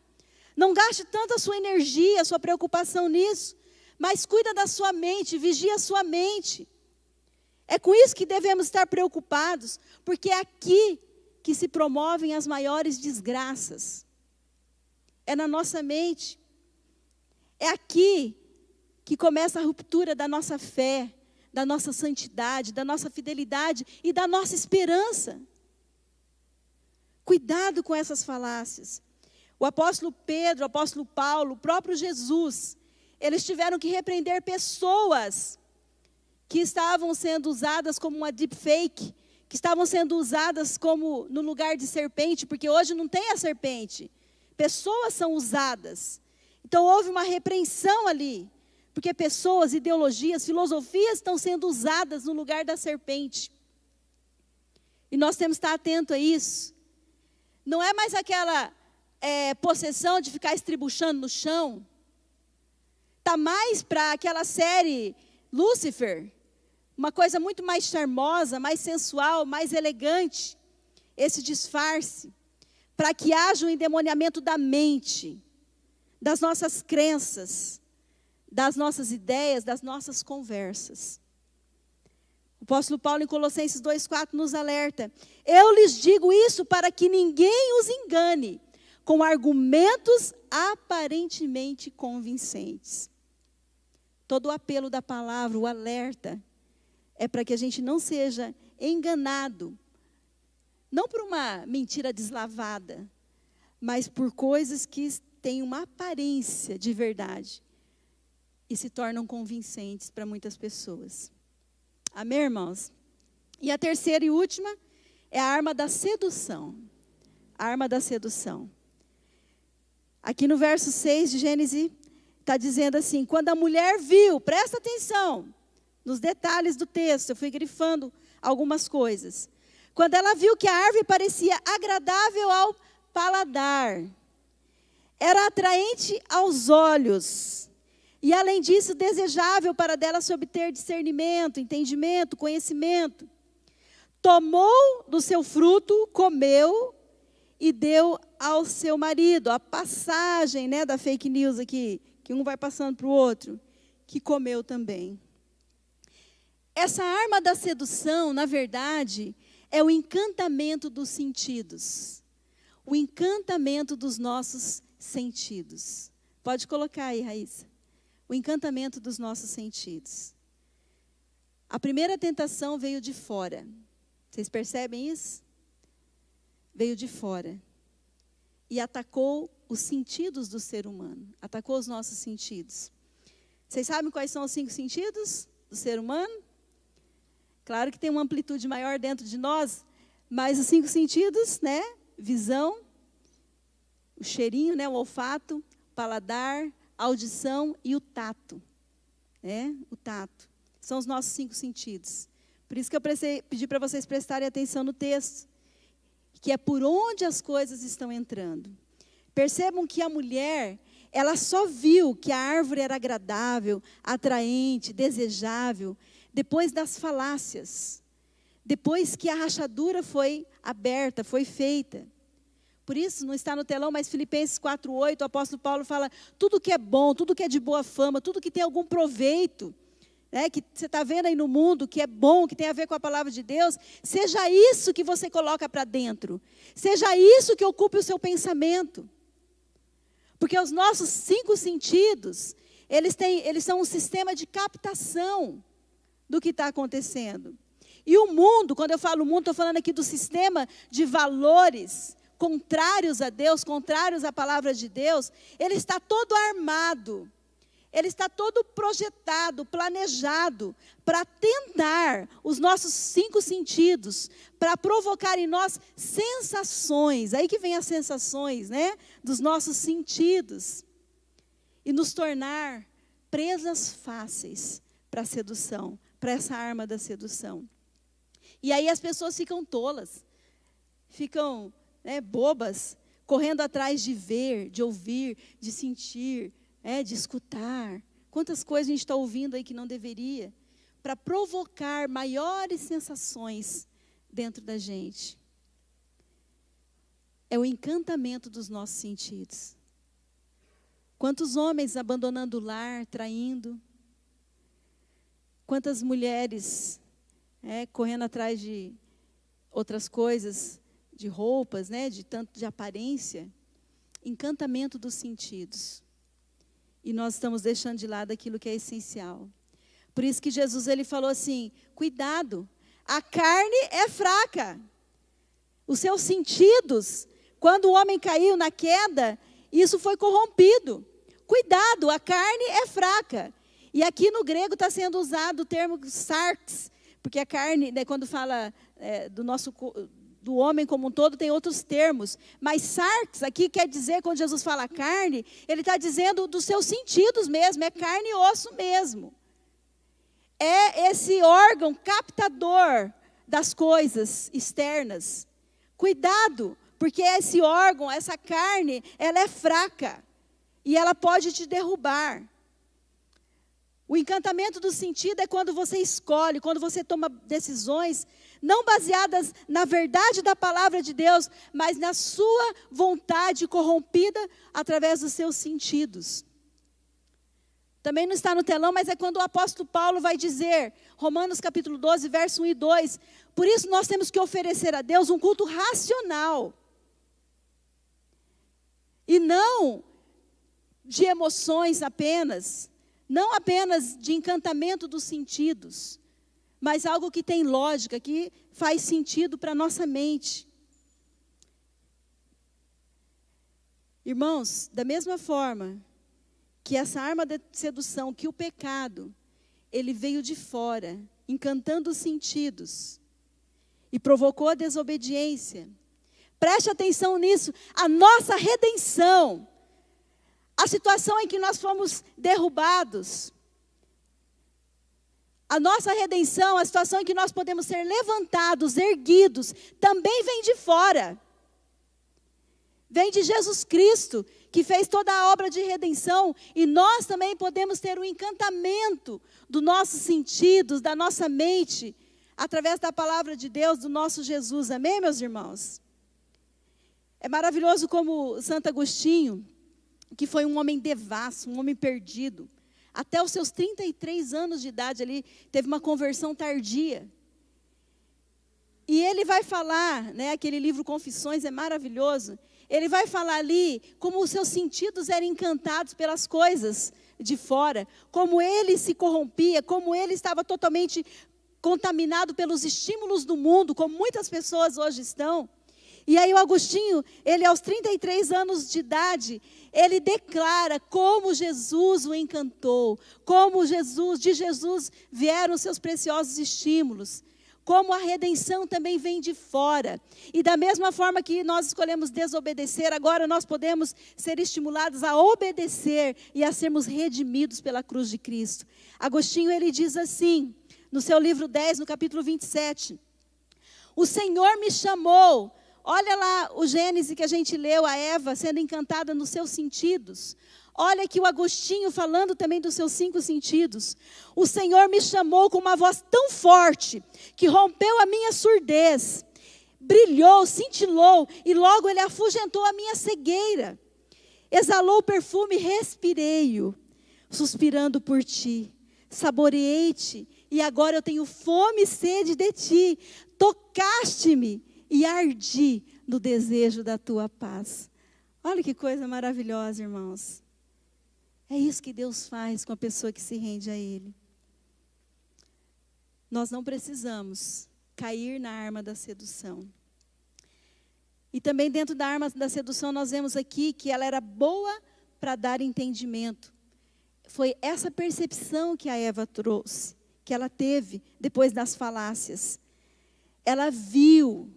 A: Não gaste tanto a sua energia, a sua preocupação nisso, mas cuida da sua mente, vigia a sua mente. É com isso que devemos estar preocupados, porque é aqui que se promovem as maiores desgraças. É na nossa mente. É aqui que começa a ruptura da nossa fé, da nossa santidade, da nossa fidelidade e da nossa esperança. Cuidado com essas falácias. O apóstolo Pedro, o apóstolo Paulo, o próprio Jesus, eles tiveram que repreender pessoas que estavam sendo usadas como uma deepfake, que estavam sendo usadas como no lugar de serpente, porque hoje não tem a serpente. Pessoas são usadas. Então houve uma repreensão ali, porque pessoas, ideologias, filosofias estão sendo usadas no lugar da serpente. E nós temos que estar atentos a isso. Não é mais aquela possessão de ficar estribuchando no chão. Está mais para aquela série Lúcifer, uma coisa muito mais charmosa, mais sensual, mais elegante. Esse disfarce, para que haja um endemoniamento da mente, das nossas crenças, das nossas ideias, das nossas conversas. O apóstolo Paulo em Colossenses 2,4 nos alerta: eu lhes digo isso para que ninguém os engane, com argumentos aparentemente convincentes. Todo o apelo da palavra, o alerta, é para que a gente não seja enganado, não por uma mentira deslavada, mas por coisas que têm uma aparência de verdade e se tornam convincentes para muitas pessoas. Amém, irmãos? E a terceira e última é a arma da sedução. A arma da sedução. Aqui no verso 6 de Gênesis, está dizendo assim: quando a mulher viu, presta atenção nos detalhes do texto, eu fui grifando algumas coisas. Quando ela viu que a árvore parecia agradável ao paladar, era atraente aos olhos, e além disso desejável para dela se obter discernimento, entendimento, conhecimento, tomou do seu fruto, comeu e deu ao seu marido. A passagem, da fake news aqui, que um vai passando para o outro, que comeu também. Essa arma da sedução, na verdade, é o encantamento dos sentidos. O encantamento dos nossos sentidos. Pode colocar aí, Raíssa. O encantamento dos nossos sentidos. A primeira tentação veio de fora. Vocês percebem isso? Veio de fora. E atacou os sentidos do ser humano. Atacou os nossos sentidos. Vocês sabem quais são os 5 sentidos do ser humano? Claro que tem uma amplitude maior dentro de nós, mas os 5 sentidos, visão, o cheirinho, o olfato, paladar, audição e o tato. O tato. São os nossos 5 sentidos. Por isso que eu pedi para vocês prestarem atenção no texto, que é por onde as coisas estão entrando. Percebam que a mulher, ela só viu que a árvore era agradável, atraente, desejável, depois das falácias, depois que a rachadura foi aberta, foi feita. Por isso, não está no telão, mas Filipenses 4:8, o apóstolo Paulo fala, tudo que é bom, tudo que é de boa fama, tudo que tem algum proveito, né, que você está vendo aí no mundo, que é bom, que tem a ver com a palavra de Deus, seja isso que você coloca para dentro, seja isso que ocupe o seu pensamento. Porque os nossos 5 sentidos, eles são um sistema de captação do que está acontecendo. E o mundo, quando eu falo mundo, estou falando aqui do sistema de valores contrários a Deus, contrários à palavra de Deus, ele está todo armado, ele está todo projetado, planejado, para tentar os nossos 5 sentidos, para provocar em nós sensações, aí que vem as sensações, né, dos nossos sentidos, e nos tornar presas fáceis para a sedução, para essa arma da sedução. E aí as pessoas ficam tolas, ficam, né, bobas, correndo atrás de ver, de ouvir, de sentir, de escutar. Quantas coisas a gente está ouvindo aí que não deveria, para provocar maiores sensações dentro da gente. É o encantamento dos nossos sentidos. Quantos homens abandonando o lar, traindo. Quantas mulheres correndo atrás de outras coisas, de roupas, né, de aparência. Encantamento dos sentidos. E nós estamos deixando de lado aquilo que é essencial. Por isso que Jesus ele falou assim, cuidado, a carne é fraca. Os seus sentidos, quando o homem caiu na queda, isso foi corrompido. Cuidado, a carne é fraca. E aqui no grego está sendo usado o termo sarx, porque a carne, né, quando fala do homem como um todo, tem outros termos. Mas sarx aqui quer dizer, quando Jesus fala carne, ele está dizendo dos seus sentidos mesmo, é carne e osso mesmo. É esse órgão captador das coisas externas. Cuidado, porque esse órgão, essa carne, ela é fraca. E ela pode te derrubar. O encantamento do sentido é quando você escolhe, quando você toma decisões, não baseadas na verdade da palavra de Deus, mas na sua vontade corrompida através dos seus sentidos. Também não está no telão, mas é quando o apóstolo Paulo vai dizer, Romanos capítulo 12, verso 1 e 2, por isso nós temos que oferecer a Deus um culto racional. E não de emoções apenas, não apenas de encantamento dos sentidos, mas algo que tem lógica, que faz sentido para a nossa mente. Irmãos, da mesma forma que essa arma de sedução, que o pecado, ele veio de fora, encantando os sentidos, e provocou a desobediência. Preste atenção nisso, a nossa redenção, a situação em que nós fomos derrubados, a nossa redenção, a situação em que nós podemos ser levantados, erguidos, também vem de fora. Vem de Jesus Cristo, que fez toda a obra de redenção, e nós também podemos ter o encantamento dos nossos sentidos, da nossa mente, através da palavra de Deus, do nosso Jesus. Amém, meus irmãos? É maravilhoso como Santo Agostinho, que foi um homem devasso, um homem perdido, até os seus 33 anos de idade, ele teve uma conversão tardia. E ele vai falar, né, aquele livro Confissões é maravilhoso, ele vai falar ali como os seus sentidos eram encantados pelas coisas de fora, como ele se corrompia, como ele estava totalmente contaminado pelos estímulos do mundo, como muitas pessoas hoje estão. E aí o Agostinho, ele aos 33 anos de idade, ele declara como Jesus o encantou, como de Jesus vieram os seus preciosos estímulos, como a redenção também vem de fora. E da mesma forma que nós escolhemos desobedecer, agora nós podemos ser estimulados a obedecer e a sermos redimidos pela cruz de Cristo. Agostinho, ele diz assim, no seu livro 10, no capítulo 27, o Senhor me chamou, Olha lá o Gênesis que a gente leu, a Eva sendo encantada nos seus sentidos. Olha aqui o Agostinho falando também dos seus 5 sentidos. O Senhor me chamou com uma voz tão forte que rompeu a minha surdez. Brilhou, cintilou e logo ele afugentou a minha cegueira. Exalou o perfume, respirei-o, suspirando por ti. Saboreei-te e agora eu tenho fome e sede de ti. Tocaste-me e ardi no desejo da tua paz. Olha que coisa maravilhosa, irmãos. É isso que Deus faz com a pessoa que se rende a Ele. Nós não precisamos cair na arma da sedução. E também dentro da arma da sedução nós vemos aqui que ela era boa para dar entendimento. Foi essa percepção que a Eva trouxe, que ela teve depois das falácias. Ela viu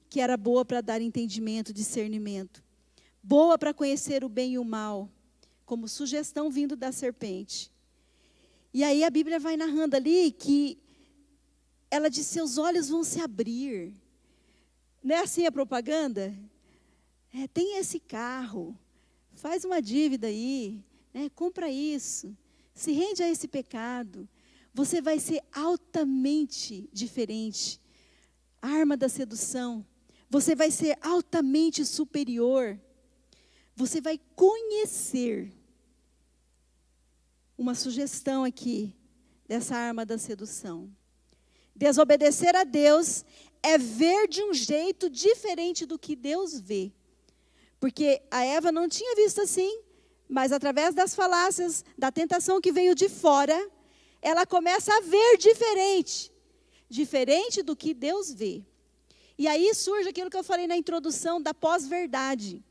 A: que era boa para dar entendimento, discernimento. Boa para conhecer o bem e o mal, como sugestão vindo da serpente. E aí a Bíblia vai narrando ali que ela diz, seus olhos vão se abrir. Não é assim a propaganda? Tem esse carro, faz uma dívida aí, compra isso, se rende a esse pecado. Você vai ser altamente diferente. Arma da sedução. Você vai ser altamente superior. Você vai conhecer. Uma sugestão aqui dessa arma da sedução. Desobedecer a Deus é ver de um jeito diferente do que Deus vê. Porque a Eva não tinha visto assim, mas através das falácias, da tentação que veio de fora, ela começa a ver diferente. Diferente do que Deus vê. E aí surge aquilo que eu falei na introdução da pós-verdade.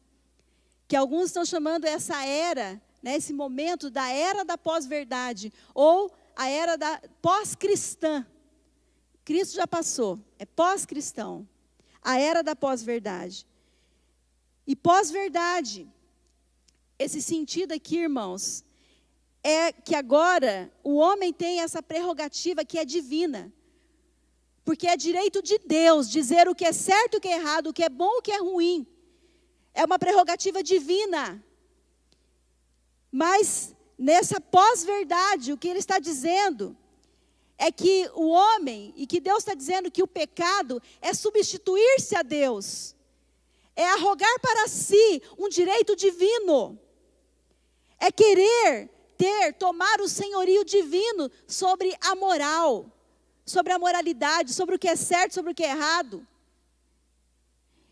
A: Que alguns estão chamando essa era, esse momento da era da pós-verdade. Ou a era da pós-cristã. Cristo já passou, é pós-cristão. A era da pós-verdade. E pós-verdade, esse sentido aqui, irmãos, é que agora o homem tem essa prerrogativa que é divina. Porque é direito de Deus dizer o que é certo e o que é errado, o que é bom e o que é ruim. É uma prerrogativa divina. Mas nessa pós-verdade, o que ele está dizendo é que o homem, e que Deus está dizendo que o pecado é substituir-se a Deus. É arrogar para si um direito divino. É querer tomar o senhorio divino sobre a moral. Sobre a moralidade, sobre o que é certo, sobre o que é errado.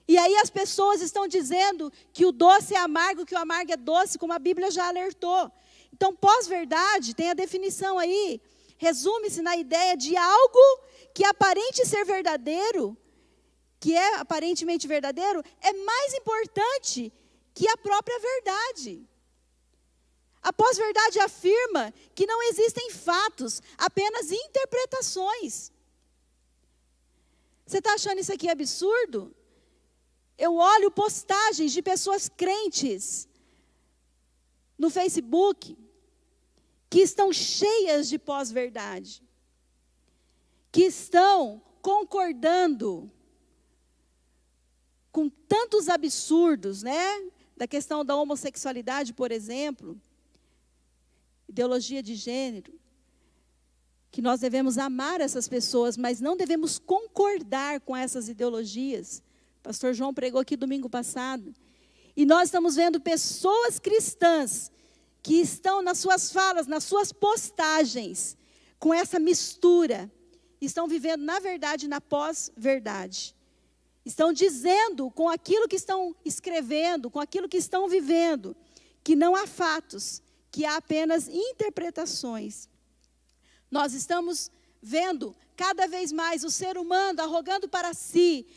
A: E aí as pessoas estão dizendo que o doce é amargo, que o amargo é doce, como a Bíblia já alertou. Então, pós-verdade, tem a definição aí, resume-se na ideia de algo que aparente ser verdadeiro, que é aparentemente verdadeiro, é mais importante que a própria verdade. A pós-verdade afirma que não existem fatos, apenas interpretações. Você está achando isso aqui absurdo? Eu olho postagens de pessoas crentes no Facebook que estão cheias de pós-verdade, que estão concordando com tantos absurdos, da questão da homossexualidade, por exemplo, ideologia de gênero, que nós devemos amar essas pessoas, mas não devemos concordar com essas ideologias. O pastor João pregou aqui domingo passado. E nós estamos vendo pessoas cristãs que estão nas suas falas, nas suas postagens, com essa mistura. Estão vivendo, na verdade, na pós-verdade. Estão dizendo com aquilo que estão escrevendo, com aquilo que estão vivendo, que não há fatos, que há apenas interpretações. Nós estamos vendo cada vez mais o ser humano arrogando para si,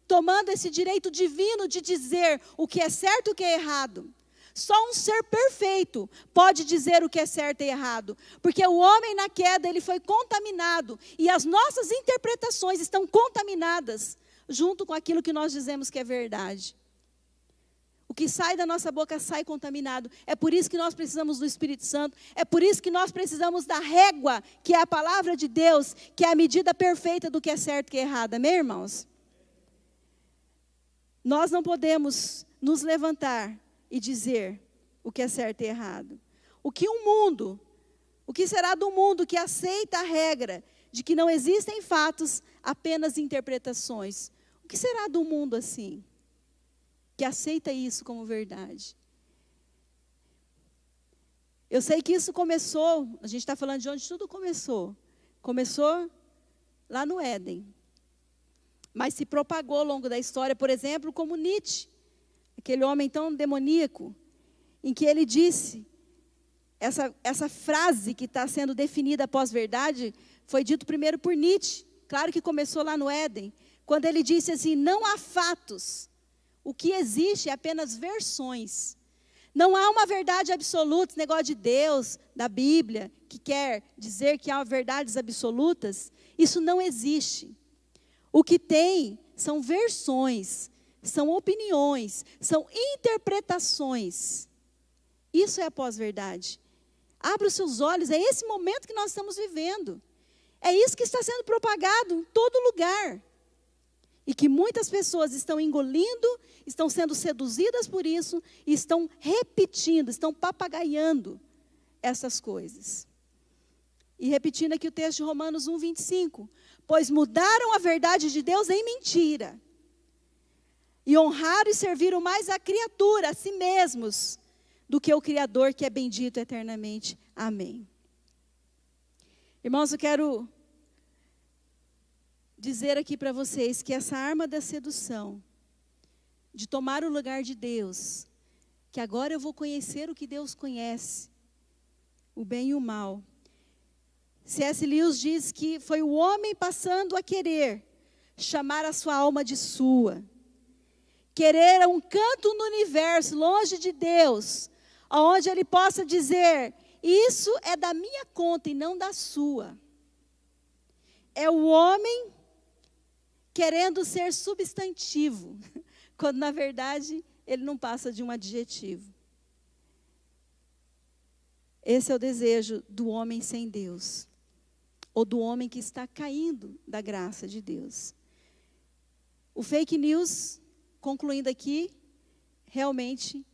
A: tomando esse direito divino de dizer o que é certo e o que é errado. Só um ser perfeito pode dizer o que é certo e errado, porque o homem na queda ele foi contaminado e as nossas interpretações estão contaminadas junto com aquilo que nós dizemos que é verdade. O que sai da nossa boca sai contaminado. É por isso que nós precisamos do Espírito Santo. É por isso que nós precisamos da régua, que é a palavra de Deus, que é a medida perfeita do que é certo e que é errado. Amém, irmãos? Nós não podemos nos levantar e dizer o que é certo e errado. O que será do mundo que aceita a regra de que não existem fatos, apenas interpretações? O que será do mundo assim, que aceita isso como verdade? Eu sei que isso começou, a gente está falando de onde tudo começou. Começou lá no Éden. Mas se propagou ao longo da história, por exemplo, como Nietzsche, aquele homem tão demoníaco, em que ele disse, essa frase que está sendo definida após verdade, foi dito primeiro por Nietzsche, claro que começou lá no Éden, quando ele disse assim, não há fatos, o que existe é apenas versões. Não há uma verdade absoluta, esse negócio de Deus, da Bíblia, que quer dizer que há verdades absolutas, isso não existe. O que tem são versões, são opiniões, são interpretações. Isso é a pós-verdade. Abra os seus olhos, é esse momento que nós estamos vivendo. É isso que está sendo propagado em todo lugar. E que muitas pessoas estão engolindo, estão sendo seduzidas por isso, e estão repetindo, estão papagaiando essas coisas. E repetindo aqui o texto de Romanos 1:25. Pois mudaram a verdade de Deus em mentira. E honraram e serviram mais a criatura, a si mesmos, do que o Criador, que é bendito eternamente. Amém. Irmãos, eu quero dizer aqui para vocês que essa arma da sedução, de tomar o lugar de Deus, que agora eu vou conhecer o que Deus conhece, o bem e o mal. C.S. Lewis diz que foi o homem passando a querer chamar a sua alma de sua. Querer um canto no universo, longe de Deus, onde ele possa dizer, isso é da minha conta e não da sua. É o homem querendo ser substantivo, quando na verdade ele não passa de um adjetivo. Esse é o desejo do homem sem Deus, ou do homem que está caindo da graça de Deus. O fake news, concluindo aqui, realmente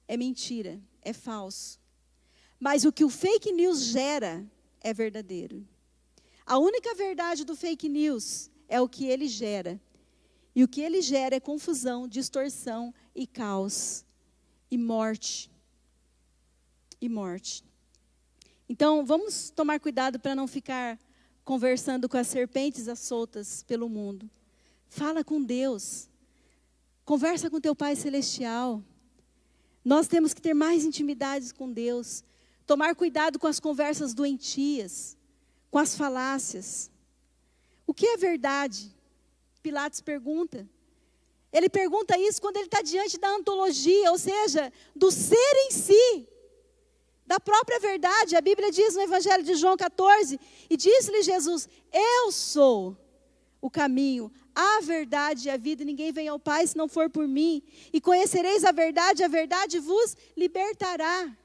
A: é mentira, é falso. Mas o que o fake news gera é verdadeiro. A única verdade do fake news é o que ele gera. E o que ele gera é confusão, distorção e caos. E morte. E morte. Então, vamos tomar cuidado para não ficar conversando com as serpentes às soltas pelo mundo. Fala com Deus. Conversa com teu Pai Celestial. Nós temos que ter mais intimidades com Deus. Tomar cuidado com as conversas doentias, com as falácias. O que é verdade? Pilatos pergunta. Ele pergunta isso quando ele está diante da ontologia, ou seja, do ser em si. Da própria verdade, a Bíblia diz no Evangelho de João 14, e disse-lhe Jesus, eu sou o caminho, a verdade e a vida, e ninguém vem ao Pai se não for por mim, e conhecereis a verdade vos libertará.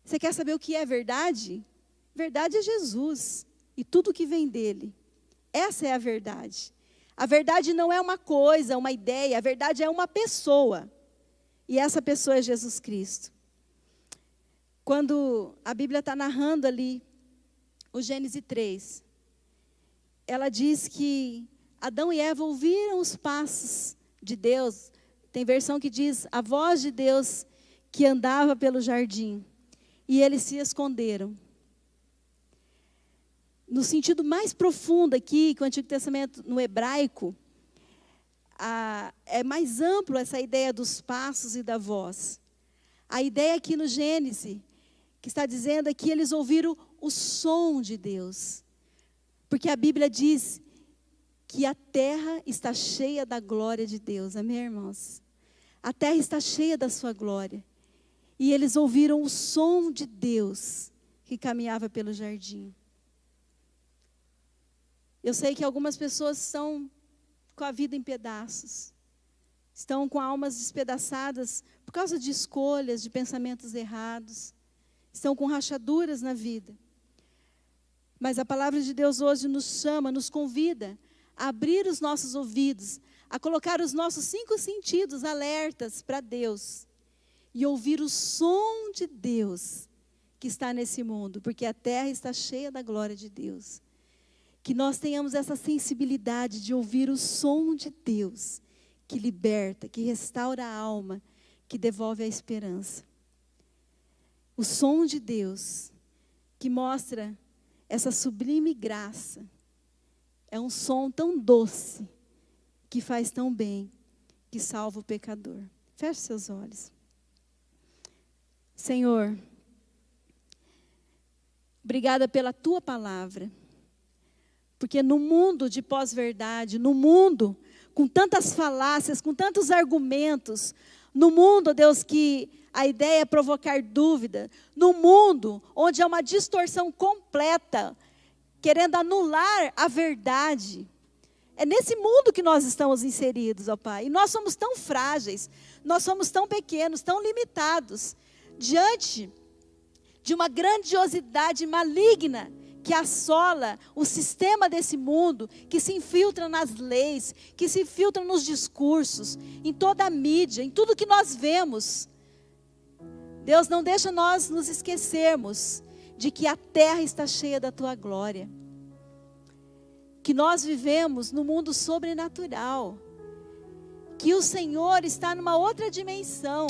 A: Você quer saber o que é verdade? Verdade é Jesus, e tudo que vem dele. Essa é a verdade. A verdade não é uma coisa, uma ideia, a verdade é uma pessoa, e essa pessoa é Jesus Cristo. Quando a Bíblia está narrando ali, o Gênesis 3, ela diz que Adão e Eva ouviram os passos de Deus. Tem versão que diz, a voz de Deus que andava pelo jardim. E eles se esconderam. No sentido mais profundo aqui, que o Antigo Testamento, no hebraico, é mais amplo essa ideia dos passos e da voz. A ideia aqui no Gênesis, que está dizendo é que eles ouviram o som de Deus. Porque a Bíblia diz que a terra está cheia da glória de Deus. Amém, irmãos? A terra está cheia da sua glória. E eles ouviram o som de Deus que caminhava pelo jardim. Eu sei que algumas pessoas estão com a vida em pedaços. Estão com almas despedaçadas por causa de escolhas, de pensamentos errados. Estão com rachaduras na vida. Mas a palavra de Deus hoje nos chama, nos convida a abrir os nossos ouvidos, a colocar os nossos 5 sentidos alertas para Deus e ouvir o som de Deus que está nesse mundo, porque a terra está cheia da glória de Deus. Que nós tenhamos essa sensibilidade de ouvir o som de Deus, que liberta, que restaura a alma, que devolve a esperança. O som de Deus, que mostra essa sublime graça, é um som tão doce, que faz tão bem, que salva o pecador. Feche seus olhos. Senhor, obrigada pela Tua palavra, porque no mundo de pós-verdade, no mundo com tantas falácias, com tantos argumentos, no mundo, Deus, que a ideia é provocar dúvida, no mundo onde há uma distorção completa, querendo anular a verdade, é nesse mundo que nós estamos inseridos, ó Pai, e nós somos tão frágeis, nós somos tão pequenos, tão limitados, diante de uma grandiosidade maligna, que assola o sistema desse mundo, que se infiltra nas leis, que se infiltra nos discursos, em toda a mídia, em tudo que nós vemos. Deus, não deixa nós nos esquecermos de que a terra está cheia da Tua glória. Que nós vivemos no mundo sobrenatural. Que o Senhor está numa outra dimensão.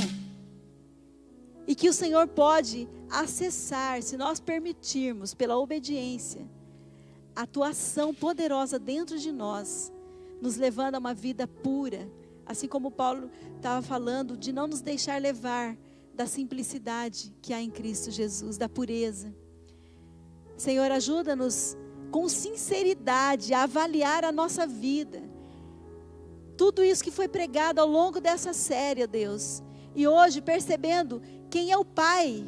A: E que o Senhor pode acessar, se nós permitirmos, pela obediência, a Tua ação poderosa dentro de nós, nos levando a uma vida pura, assim como Paulo estava falando, de não nos deixar levar da simplicidade que há em Cristo Jesus, da pureza. Senhor, ajuda-nos com sinceridade a avaliar a nossa vida, tudo isso que foi pregado ao longo dessa série, Deus, e hoje percebendo quem é o pai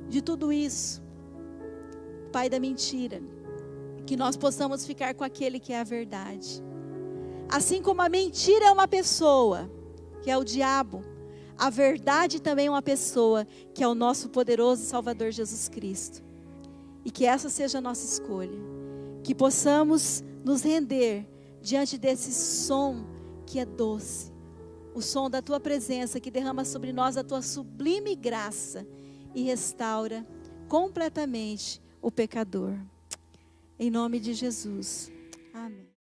A: de tudo isso, o pai da mentira, que nós possamos ficar com aquele que é a verdade. Assim como a mentira é uma pessoa, que é o diabo, a verdade também é uma pessoa, que é o nosso poderoso Salvador Jesus Cristo. E que essa seja a nossa escolha, que possamos nos render diante desse som que é doce, o som da Tua presença, que derrama sobre nós a Tua sublime graça e restaura completamente o pecador. Em nome de Jesus. Amém.